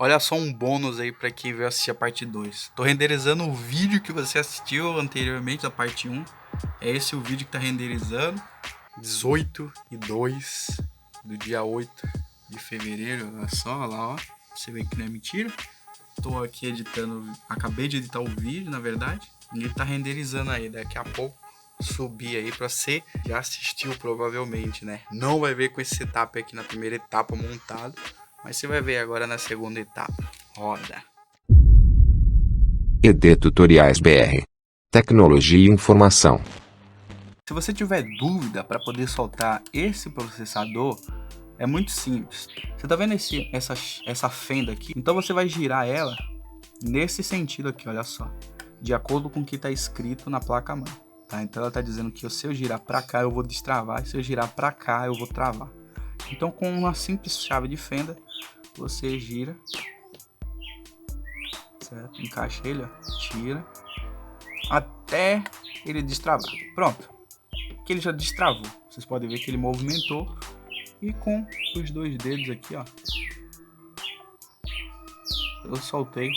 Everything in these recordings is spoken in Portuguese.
Olha só um bônus aí pra quem veio assistir a parte 2. Tô renderizando o vídeo que você assistiu anteriormente, da parte 1. É esse o vídeo que tá renderizando. 18/2 do dia 8 de fevereiro. Olha só, olha lá, ó. Você vê que não é mentira. Tô aqui editando, acabei de editar o vídeo, na verdade. E ele tá renderizando aí. Daqui a pouco subir aí pra você. Já assistiu provavelmente, né? Não vai ver com esse setup aqui na primeira etapa montado. Mas você vai ver agora na segunda etapa. Roda. ED Tutoriais BR. Tecnologia e informação. Se você tiver dúvida para poder soltar esse processador, é muito simples. Você tá vendo essa fenda aqui? Então você vai girar ela nesse sentido aqui, olha só. De acordo com o que está escrito na placa-mãe. Tá? Então ela está dizendo que se eu girar para cá eu vou destravar, se eu girar para cá eu vou travar. Então com uma simples chave de fenda, você gira, certo? Encaixa ele, ó, tira, até ele destravar. Pronto, que ele já destravou. Vocês podem ver que ele movimentou e com os dois dedos aqui, ó, eu soltei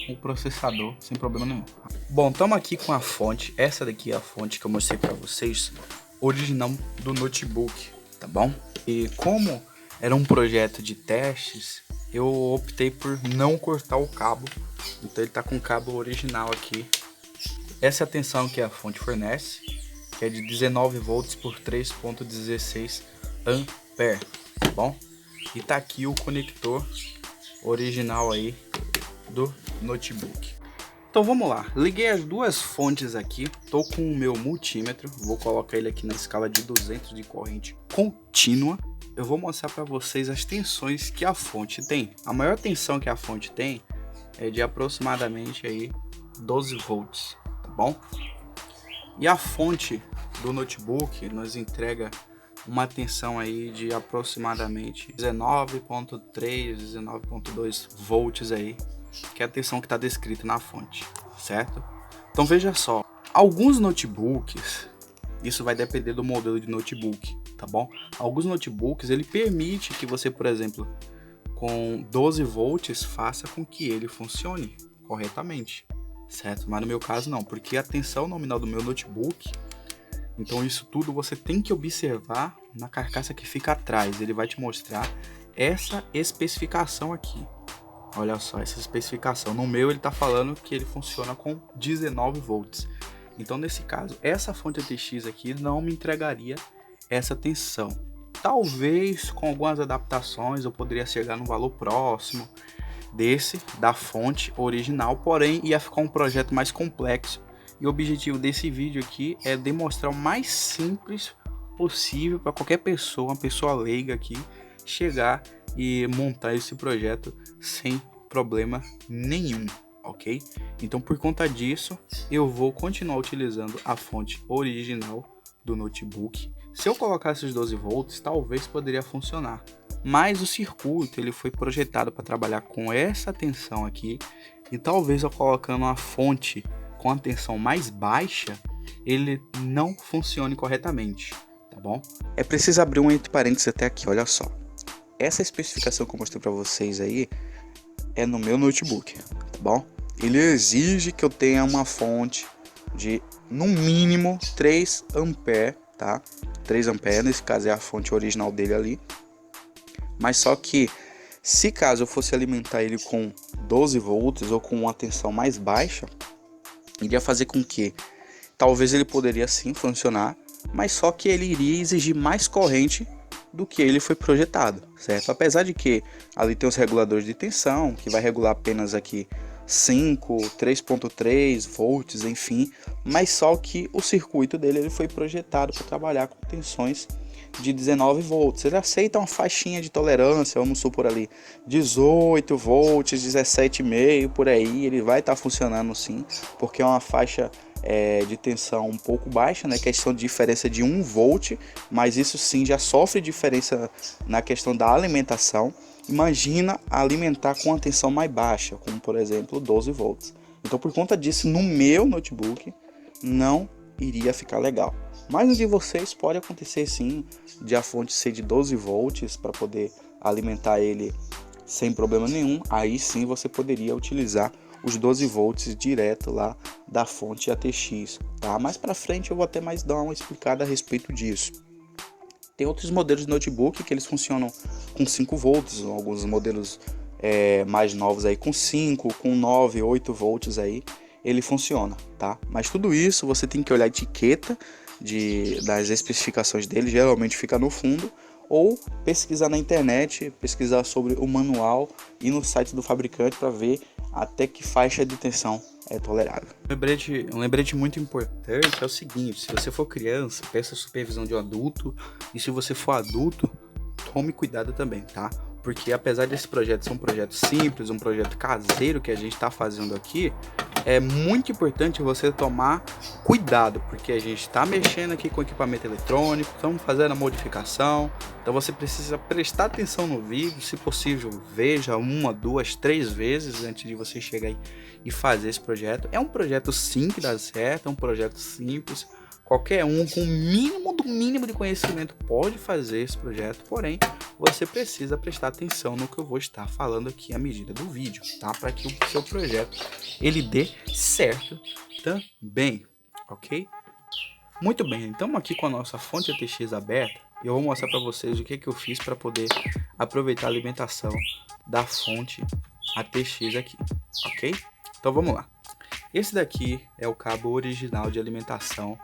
o processador sem problema nenhum. Bom, estamos aqui com a fonte. Essa daqui é a fonte que eu mostrei para vocês, original do notebook, tá bom? E como era um projeto de testes, eu optei por não cortar o cabo. Então ele tá com o cabo original aqui. Essa é a tensão que a fonte fornece, que é de 19 volts por 3.16 ampere, tá bom? E tá aqui o conector original aí do notebook. Então vamos lá, liguei as duas fontes aqui, tô com o meu multímetro, vou colocar ele aqui na escala de 200 de corrente contínua. Eu vou mostrar para vocês as tensões que a fonte tem. A maior tensão que a fonte tem é de aproximadamente aí 12 volts, tá bom? E a fonte do notebook nos entrega uma tensão aí de aproximadamente 19.3, 19.2 volts aí, que é a tensão que está descrita na fonte, certo? Então veja só, alguns notebooks, isso vai depender do modelo de notebook, tá bom? Alguns notebooks ele permite que você, por exemplo, com 12 volts faça com que ele funcione corretamente, certo? Mas no meu caso não, porque a tensão nominal do meu notebook, então isso tudo você tem que observar na carcaça que fica atrás. Ele vai te mostrar essa especificação aqui. Olha só, essa especificação. No meu ele está falando que ele funciona com 19 volts. Então nesse caso, essa fonte ATX aqui não me entregaria essa tensão. Talvez com algumas adaptações eu poderia chegar num valor próximo desse, da fonte original, porém ia ficar um projeto mais complexo. E o objetivo desse vídeo aqui é demonstrar o mais simples possível para qualquer pessoa, uma pessoa leiga aqui, chegar e montar esse projeto sem problema nenhum, ok? Então por conta disso, eu vou continuar utilizando a fonte original do notebook. Se eu colocasse os 12 volts, talvez poderia funcionar. Mas o circuito ele foi projetado para trabalhar com essa tensão aqui, e talvez eu colocando a fonte com a tensão mais baixa, ele não funcione corretamente, tá bom? É preciso abrir um entre parênteses até aqui, olha só. Essa especificação que eu mostrei para vocês aí é no meu notebook, tá bom? Ele exige que eu tenha uma fonte de no mínimo 3 ampere, tá? 3 ampere, nesse caso é a fonte original dele ali. Mas só que se caso eu fosse alimentar ele com 12 volts ou com uma tensão mais baixa, iria fazer com que talvez ele poderia sim funcionar, mas só que ele iria exigir mais corrente do que ele foi projetado, certo? Apesar de que ali tem os reguladores de tensão, que vai regular apenas aqui 5, 3.3 volts, enfim, mas só que o circuito dele ele foi projetado para trabalhar com tensões de 19 volts. Ele aceita uma faixinha de tolerância, vamos supor ali 18 volts, 17,5 por aí, ele vai estar funcionando sim, porque é uma faixa de tensão um pouco baixa, né? Questão de diferença de 1 volt, mas isso sim já sofre diferença na questão da alimentação. Imagina alimentar com uma tensão mais baixa, como por exemplo 12 volts. Então por conta disso, no meu notebook não iria ficar legal. Mas no de vocês pode acontecer sim, de a fonte ser de 12 volts para poder alimentar ele sem problema nenhum, aí sim você poderia utilizar os 12 volts direto lá da fonte ATX, tá? Mais para frente eu vou até mais dar uma explicada a respeito disso. Tem outros modelos de notebook que eles funcionam com 5 volts, alguns modelos mais novos aí com 5, com 9, 8 volts aí, ele funciona, tá? Mas tudo isso você tem que olhar a etiqueta das especificações dele, geralmente fica no fundo, ou pesquisar na internet, pesquisar sobre o manual e no site do fabricante para ver até que faixa de tensão é tolerável. Um lembrete muito importante é o seguinte: se você for criança, peça supervisão de um adulto, e se você for adulto, tome cuidado também, tá? Porque apesar desse projeto ser um projeto simples, um projeto caseiro que a gente está fazendo aqui, é muito importante você tomar cuidado, porque a gente está mexendo aqui com equipamento eletrônico, estamos fazendo a modificação, então você precisa prestar atenção no vídeo, se possível veja 1, 2, 3 vezes antes de você chegar aí e fazer esse projeto. É um projeto sim que dá certo, é um projeto simples, qualquer um com o mínimo do mínimo de conhecimento pode fazer esse projeto, porém você precisa prestar atenção no que eu vou estar falando aqui à medida do vídeo, tá? Para que o seu projeto ele dê certo também, ok? Muito bem, então aqui com a nossa fonte ATX aberta, eu vou mostrar para vocês o que eu fiz para poder aproveitar a alimentação da fonte ATX aqui, ok? Então vamos lá. Esse daqui é o cabo original de alimentação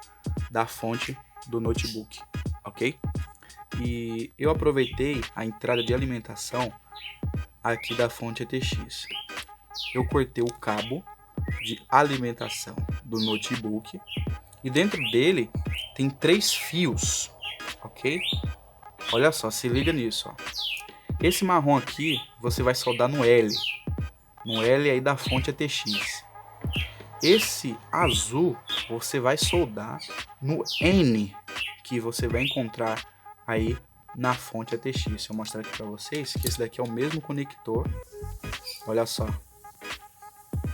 da fonte do notebook, ok? E eu aproveitei a entrada de alimentação aqui da fonte ATX. Eu cortei o cabo de alimentação do notebook e dentro dele tem 3 fios, ok? Olha só, se liga nisso, ó. Esse marrom aqui você vai soldar no L aí da fonte ATX. Esse azul você vai soldar no N, que você vai encontrar aí na fonte ATX. Deixa eu mostrar aqui para vocês que esse daqui é o mesmo conector. Olha só,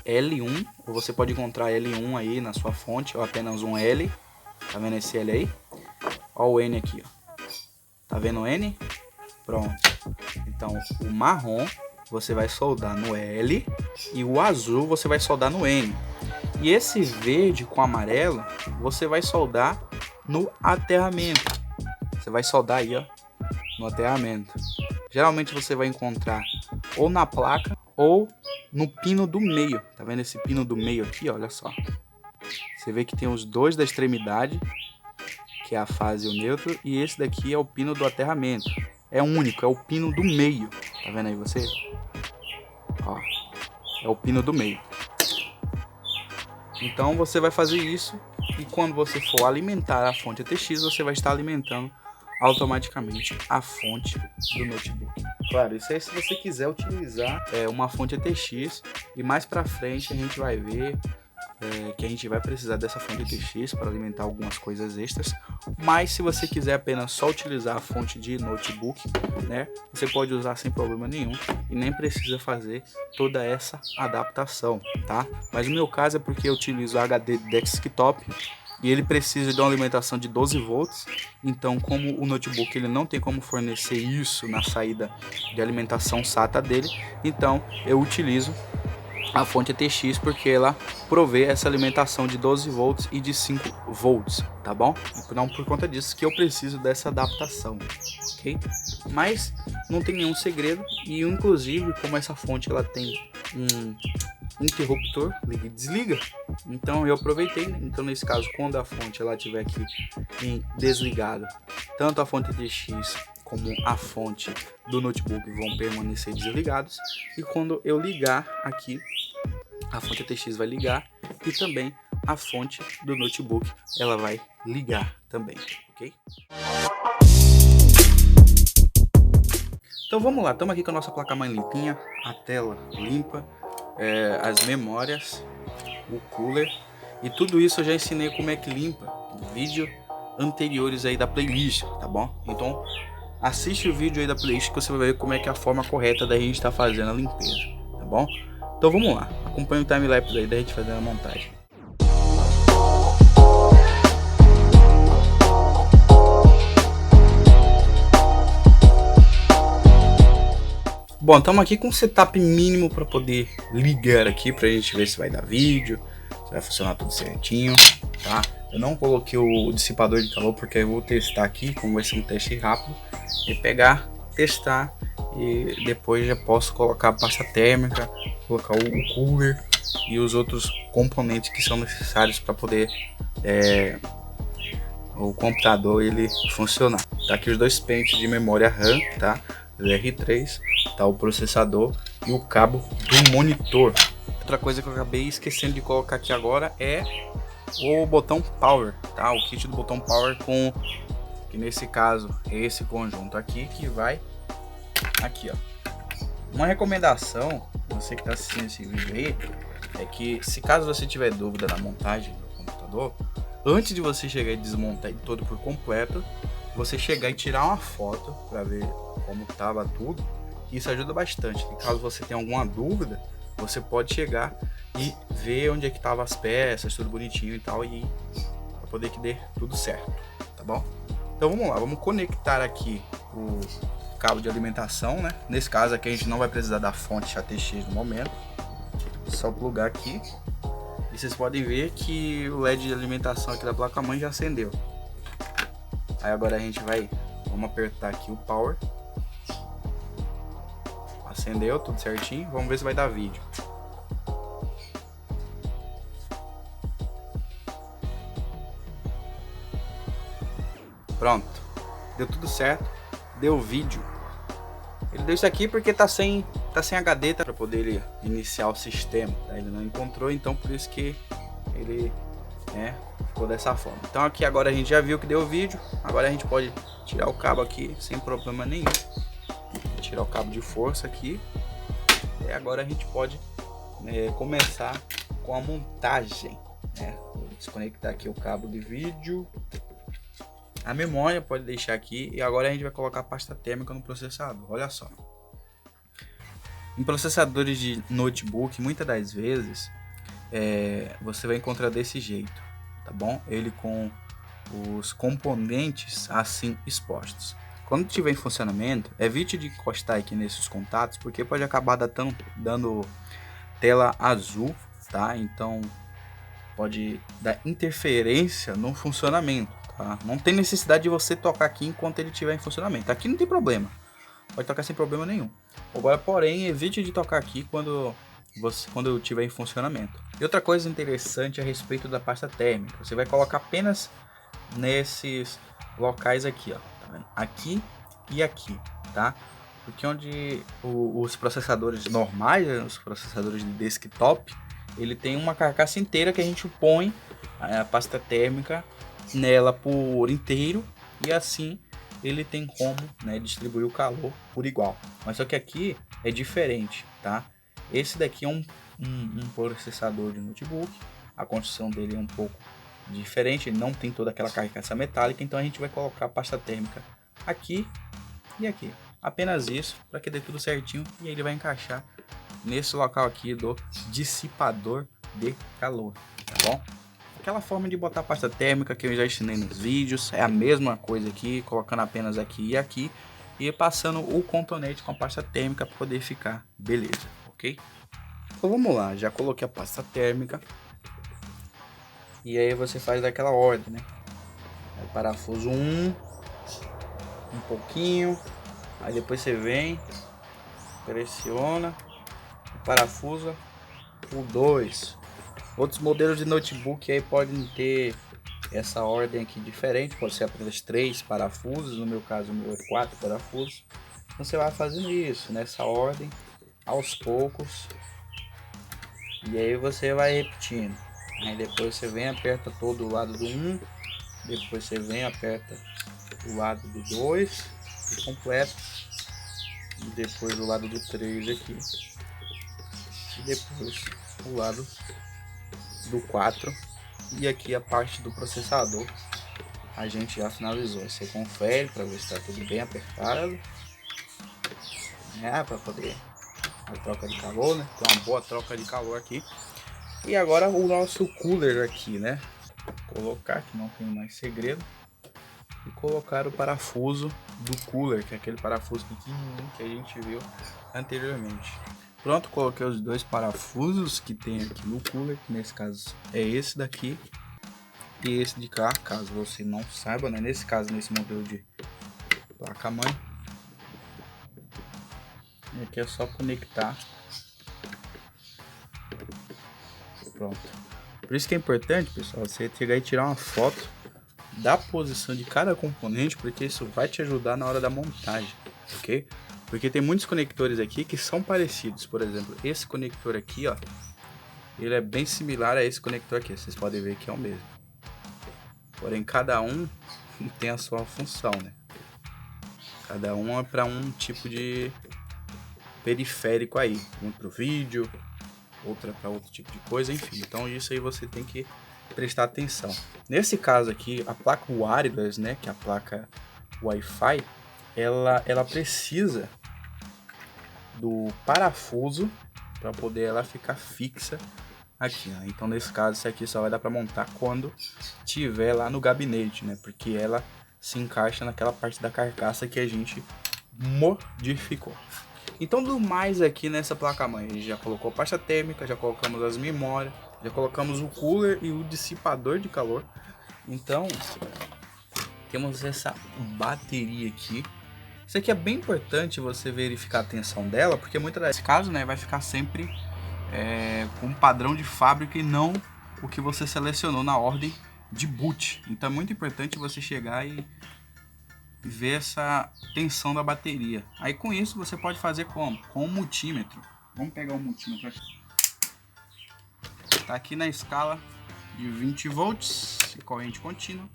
L1, ou você pode encontrar L1 aí na sua fonte, ou apenas um L. Tá vendo esse L aí? Olha o N aqui, ó. Tá vendo o N? Pronto. Então o marrom você vai soldar no L e o azul você vai soldar no N. E esse verde com amarelo você vai soldar no aterramento. Você vai soldar aí, ó, no aterramento. Geralmente você vai encontrar ou na placa ou no pino do meio. Tá vendo esse pino do meio aqui? Olha só. Você vê que tem os dois da extremidade, que é a fase e o neutro, e esse daqui é o pino do aterramento. É único, é o pino do meio. Tá vendo aí você? Ó, é o pino do meio. Então você vai fazer isso e quando você for alimentar a fonte ATX, você vai estar alimentando automaticamente a fonte do notebook. Claro, isso aí se você quiser utilizar uma fonte ATX, e mais para frente a gente vai ver que a gente vai precisar dessa fonte ATX para alimentar algumas coisas extras, mas se você quiser apenas só utilizar a fonte de notebook, né, você pode usar sem problema nenhum e nem precisa fazer toda essa adaptação, tá? Mas no meu caso é porque eu utilizo HD desktop e ele precisa de uma alimentação de 12 volts, então como o notebook ele não tem como fornecer isso na saída de alimentação SATA dele, então eu utilizo a fonte ATX porque ela provê essa alimentação de 12 volts e de 5 volts, tá bom? Então por conta disso que eu preciso dessa adaptação, ok? Mas não tem nenhum segredo e inclusive como essa fonte ela tem um interruptor, liga e desliga, então eu aproveitei, então nesse caso quando a fonte ela estiver aqui em desligado, tanto a fonte ATX como a fonte do notebook vão permanecer desligados e quando eu ligar aqui a fonte ATX vai ligar e também a fonte do notebook ela vai ligar também, ok? Então vamos lá, estamos aqui com a nossa placa-mãe limpinha, a tela limpa, as memórias, o cooler e tudo isso eu já ensinei como é que limpa no vídeo anteriores aí da playlist, tá bom? Então assiste o vídeo aí da playlist que você vai ver como é que é a forma correta da gente estar fazendo a limpeza, tá bom? Então vamos lá, acompanha o timelapse aí da gente fazendo a montagem. Bom, estamos aqui com um setup mínimo para poder ligar aqui pra gente ver se vai dar vídeo, se vai funcionar tudo certinho, tá? Eu não coloquei o dissipador de calor porque eu vou testar aqui, como vai ser um teste rápido, e pegar, testar e depois já posso colocar a pasta térmica, colocar o cooler e os outros componentes que são necessários para poder o computador ele funcionar. Tá aqui os dois pentes de memória RAM, tá? DR3, tá o processador e o cabo do monitor. Outra coisa que eu acabei esquecendo de colocar aqui agora é o botão power, tá? O kit do botão power com, que nesse caso é esse conjunto aqui que vai aqui, ó. Uma recomendação, você que está assistindo esse vídeo aí, é que se caso você tiver dúvida na montagem do computador, antes de você chegar e desmontar ele todo por completo, você chegar e tirar uma foto para ver como estava tudo. Isso ajuda bastante. E caso você tenha alguma dúvida, você pode chegar e ver onde é que estavam as peças, tudo bonitinho e tal, e para poder que dê tudo certo, tá bom? Então vamos lá, vamos conectar aqui o cabo de alimentação, né? Nesse caso aqui a gente não vai precisar da fonte ATX no momento, só plugar aqui. E vocês podem ver que o LED de alimentação aqui da placa-mãe já acendeu. Aí agora a gente vamos apertar aqui o power. Acendeu, tudo certinho. Vamos ver se vai dar vídeo. Pronto, deu tudo certo, deu vídeo. Ele deu isso aqui porque tá sem HD, tá, para poder ele iniciar o sistema, tá? Ele não encontrou, então por isso que ele ficou dessa forma. Então aqui agora a gente já viu que deu vídeo. Agora a gente pode tirar o cabo aqui sem problema nenhum. Tirar o cabo de força aqui. E agora a gente pode começar com a montagem, né? Vou desconectar aqui o cabo de vídeo. A memória pode deixar aqui. E agora a gente vai colocar a pasta térmica no processador. Olha só. Em processadores de notebook, muitas das vezes você vai encontrar desse jeito, tá bom? Ele com os componentes assim expostos. Quando estiver em funcionamento, evite de encostar aqui nesses contatos, porque pode acabar dando tela azul, tá? Então pode dar interferência no funcionamento, tá? Não tem necessidade de você tocar aqui enquanto ele estiver em funcionamento. Aqui não tem problema, pode tocar sem problema nenhum. Agora, porém, evite de tocar aqui quando eu estiver em funcionamento. E outra coisa interessante a respeito da pasta térmica, você vai colocar apenas nesses locais aqui, ó, tá vendo? Aqui e aqui, tá? Porque onde os processadores normais, os processadores de desktop, ele tem uma carcaça inteira que a gente põe a pasta térmica nela por inteiro e assim ele tem como, né, distribuir o calor por igual. Mas só que aqui é diferente, tá? Esse daqui é um processador de notebook, a construção dele é um pouco diferente, ele não tem toda aquela carcaça metálica, então a gente vai colocar a pasta térmica aqui e aqui. Apenas isso, para que dê tudo certinho, e ele vai encaixar nesse local aqui do dissipador de calor, tá bom? Aquela forma de botar pasta térmica que eu já ensinei nos vídeos, é a mesma coisa aqui, colocando apenas aqui e passando o cotonete com a pasta térmica para poder ficar beleza, ok? Então vamos lá, já coloquei a pasta térmica. E aí você faz daquela ordem, né? Aí parafuso 1, um pouquinho, aí depois você vem, pressiona, parafusa o 2. Outros modelos de notebook aí podem ter essa ordem aqui diferente, pode ser apenas 3 parafusos, no meu caso o meu é 4 parafusos. Então você vai fazendo isso, nessa ordem, aos poucos, e aí você vai repetindo. Aí depois você vem, aperta todo o lado do 1, depois você vem, aperta o lado do 2 e completa, e depois o lado do 3 aqui, e depois o lado do 4, e aqui a parte do processador a gente já finalizou. Você confere para ver se está tudo bem apertado, para poder a troca de calor, né? Tem uma boa troca de calor aqui. E agora o nosso cooler aqui, né? Vou colocar, que não tem mais segredo, e colocar o parafuso do cooler, que é aquele parafuso pequenininho que a gente viu anteriormente. Pronto, coloquei os dois parafusos que tem aqui no cooler, que nesse caso é esse daqui e esse de cá, caso você não saiba, né? Nesse caso, nesse modelo de placa-mãe, aqui é só conectar. Pronto. Por isso que é importante, pessoal, você chegar e tirar uma foto da posição de cada componente, porque isso vai te ajudar na hora da montagem, ok? Porque tem muitos conectores aqui que são parecidos. Por exemplo, esse conector aqui, ó, ele é bem similar a esse conector aqui. Vocês podem ver que é o mesmo. Porém, cada um tem a sua função, né? Cada um é para um tipo de periférico aí. Um para o vídeo, outra para outro tipo de coisa, enfim. Então isso aí você tem que prestar atenção. Nesse caso aqui, a placa wireless, né, que é a placa Wi-Fi, ela precisa do parafuso para poder ela ficar fixa aqui, né? Então nesse caso isso aqui só vai dar para montar quando tiver lá no gabinete, né? Porque ela se encaixa naquela parte da carcaça que a gente modificou. Então do mais aqui nessa placa-mãe, a gente já colocou pasta térmica, já colocamos as memórias, já colocamos o cooler e o dissipador de calor. Então temos essa bateria aqui. Isso aqui é bem importante você verificar a tensão dela, porque muitas das casos, né, vai ficar sempre com um padrão de fábrica e não o que você selecionou na ordem de boot. Então é muito importante você chegar e ver essa tensão da bateria. Aí com isso você pode fazer como? Com um multímetro. Vamos pegar o multímetro aqui. Tá aqui na escala de 20 volts, corrente contínua.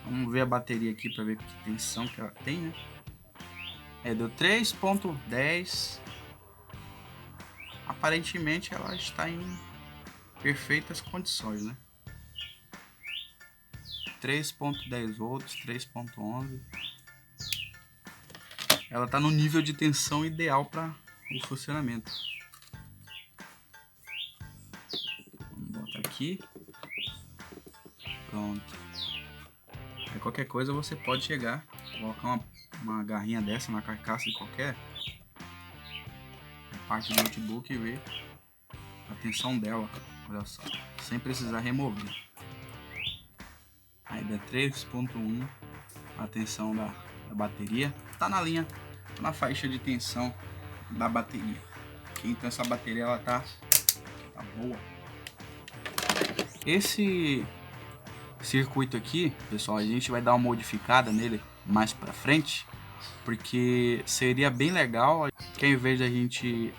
Vamos ver a bateria aqui para ver que tensão que ela tem, né? Deu 3.10. Aparentemente ela está em perfeitas condições, né? 3.10 volts, 3.11. Ela está no nível de tensão ideal para o funcionamento. Vamos botar aqui. Pronto. Aí qualquer coisa você pode chegar, colocar uma garrinha dessa na carcaça de qualquer parte do notebook e ver a tensão dela, olha só, sem precisar remover. Aí dá 3.1 a tensão da bateria, tá na linha, na faixa de tensão da bateria. Então essa bateria ela tá boa. Esse circuito aqui, pessoal, a gente vai dar uma modificada nele mais pra frente, porque seria bem legal que ao invés de a gente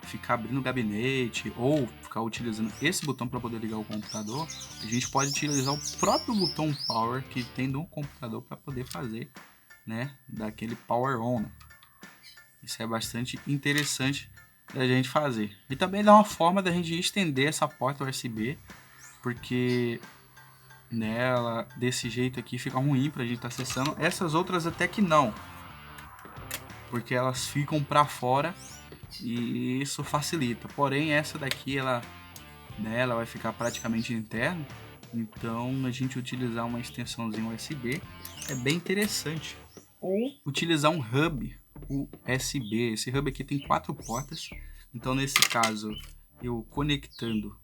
ficar abrindo o gabinete ou ficar utilizando esse botão para poder ligar o computador, a gente pode utilizar o próprio botão power que tem no computador para poder fazer, né, daquele power on. Isso é bastante interessante da gente fazer. E também dá uma forma da gente estender essa porta USB, porque nela desse jeito aqui fica ruim pra gente estar acessando. Essas outras até que não, porque elas ficam para fora e isso facilita. Porém essa daqui ela vai ficar praticamente interna, então a gente utilizar uma extensãozinha USB é bem interessante. Ou utilizar um hub USB. Esse hub aqui tem 4 portas, então nesse caso eu conectando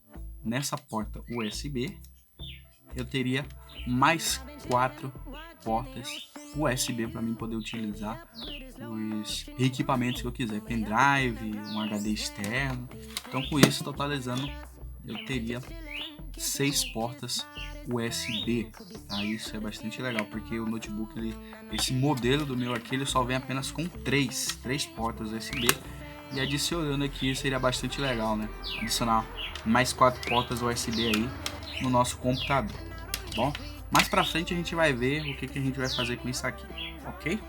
nessa porta USB eu teria mais 4 portas USB para mim poder utilizar os equipamentos que eu quiser, pendrive, um HD externo. Então com isso, totalizando, eu teria 6 portas USB, tá? Isso é bastante legal, porque o notebook, esse modelo do meu aqui, ele só vem apenas com 3 portas USB, e adicionando aqui seria bastante legal, né? Adicionar mais 4 portas USB aí no nosso computador, tá bom? Mais pra frente a gente vai ver o que a gente vai fazer com isso aqui, ok?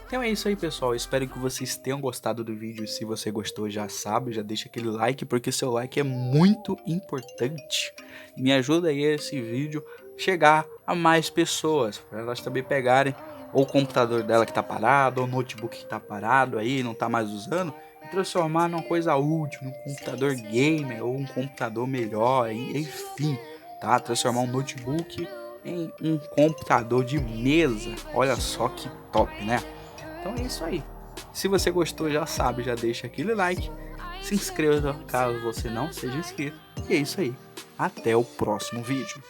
Então é isso aí, pessoal, espero que vocês tenham gostado do vídeo. Se você gostou, já sabe, já deixa aquele like, porque seu like é muito importante. Me ajuda aí esse vídeo chegar a mais pessoas, para elas também pegarem ou o computador dela que tá parado, ou o notebook que tá parado aí, não tá mais usando, e transformar numa coisa útil, num computador gamer ou um computador melhor, enfim, tá? Transformar um notebook em um computador de mesa. Olha só que top, né? Então é isso aí. Se você gostou, já sabe, já deixa aquele like. Se inscreva caso você não seja inscrito. E é isso aí. Até o próximo vídeo.